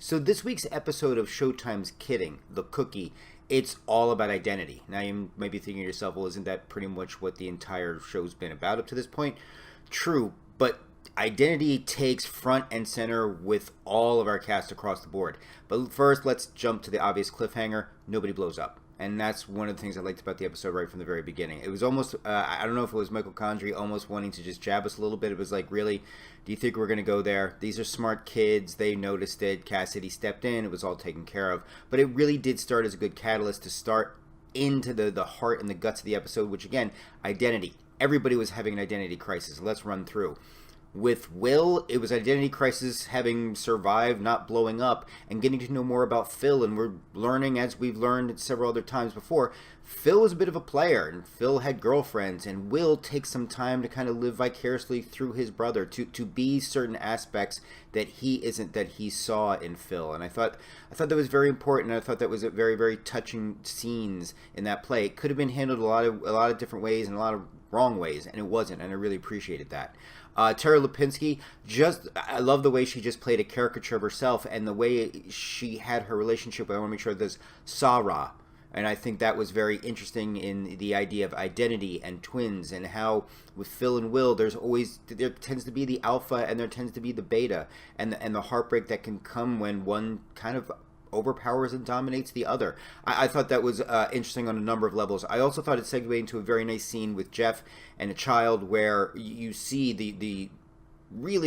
So this week's episode of Showtime's Kidding, The Cookie, it's all about identity. Now you may be thinking to yourself, well, isn't that pretty much what the entire show's been about up to this point? True, but identity takes front and center with all of our cast across the board. But first, let's jump to the obvious cliffhanger. Nobody blows up. And that's one of the things I liked about the episode right from the very beginning. It was almost, I don't know if it was Michel Gondry almost wanting to just jab us a little bit. It was like, really, do you think we're going to go there? These are smart kids. They noticed it. Cassidy stepped in. It was all taken care of. But it really did start as a good catalyst to start into the heart and the guts of the episode, which, again, identity. Everybody was having an identity crisis. Let's run through. With Will, it was identity crisis, having survived, not blowing up, and getting to know more about Phil. And we're learning, as we've learned several other times before, Phil was a bit of a player, and Phil had girlfriends, and Will takes some time to kind of live vicariously through his brother, to be certain aspects that he isn't, that he saw in Phil. And I thought that was very important, and I thought that was a very, very touching scenes in that play. It could have been handled a lot of different ways and a lot of wrong ways, and it wasn't, and I really appreciated that. Tara Lipinski, I love the way she just played a caricature of herself, and the way she had her relationship with, I want to make sure there's Sarah, and I think that was very interesting in the idea of identity and twins, and how with Phil and Will, there tends to be the alpha and there tends to be the beta, and the heartbreak that can come when one kind of overpowers and dominates the other. I thought that was interesting on a number of levels. I also thought it segued into a very nice scene with Jeff and a child, where you see the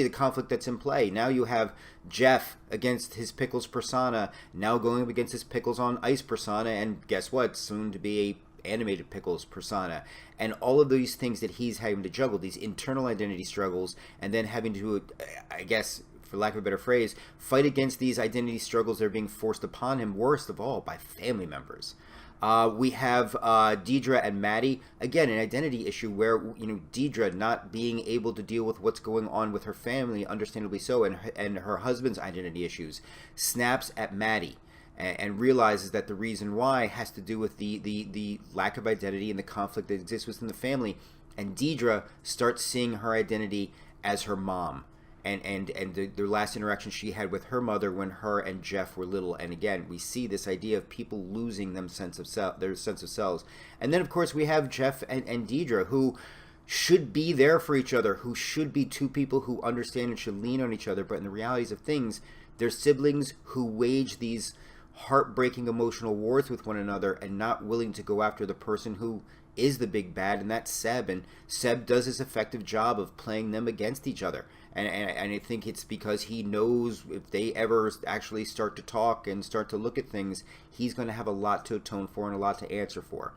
conflict that's in play. Now you have Jeff against his Pickles persona, now going up against his Pickles on Ice persona, and guess what? Soon to be a animated Pickles persona, and all of these things that he's having to juggle, these internal identity struggles, and then having to, I guess, for lack of a better phrase, fight against these identity struggles that are being forced upon him, worst of all, by family members. We have Deidre and Maddie, again, an identity issue where, Deidre not being able to deal with what's going on with her family, understandably so, and her husband's identity issues, snaps at Maddie and realizes that the reason why has to do with the lack of identity and the conflict that exists within the family, and Deidre starts seeing her identity as her mom. And the last interaction she had with her mother when her and Jeff were little. And again, we see this idea of people losing their sense of selves. And then, of course, we have Jeff and Deidre, who should be there for each other, who should be two people who understand and should lean on each other. But in the realities of things, they're siblings who wage these heartbreaking emotional wars with one another and not willing to go after the person who is the big bad, and that's Seb. And Seb does his effective job of playing them against each other. And I think it's because he knows if they ever actually start to talk and start to look at things, he's going to have a lot to atone for and a lot to answer for.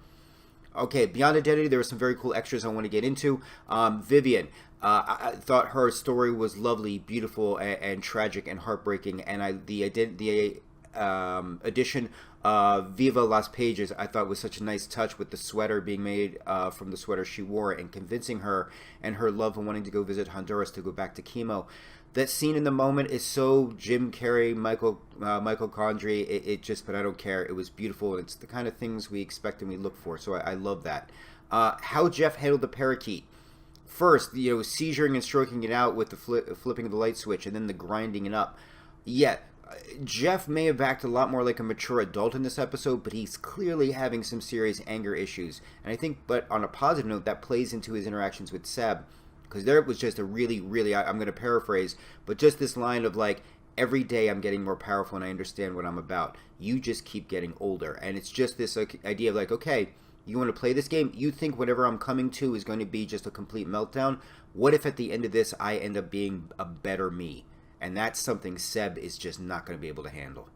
Okay, beyond identity, there were some very cool extras I want to get into. Vivian, I thought her story was lovely, beautiful, and tragic and heartbreaking. And the addition of Viva Las Pages, I thought was such a nice touch, with the sweater being made from the sweater she wore, and convincing her and her love of wanting to go visit Honduras to go back to chemo. That scene in the moment is so Jim Carrey, Michel Gondry. But I don't care. It was beautiful. It's the kind of things we expect and we look for. So I love that. How Jeff handled the parakeet. First, seizuring and stroking it out with the flipping of the light switch, and then the grinding it up. Yeah. Jeff may have acted a lot more like a mature adult in this episode, but he's clearly having some serious anger issues. And I think, but on a positive note, that plays into his interactions with Seb. Because there was just a really, really, I'm going to paraphrase, but just this line of like, every day I'm getting more powerful and I understand what I'm about. You just keep getting older. And it's just this idea of like, okay, you want to play this game? You think whatever I'm coming to is going to be just a complete meltdown? What if at the end of this I end up being a better me? And that's something Seb is just not going to be able to handle.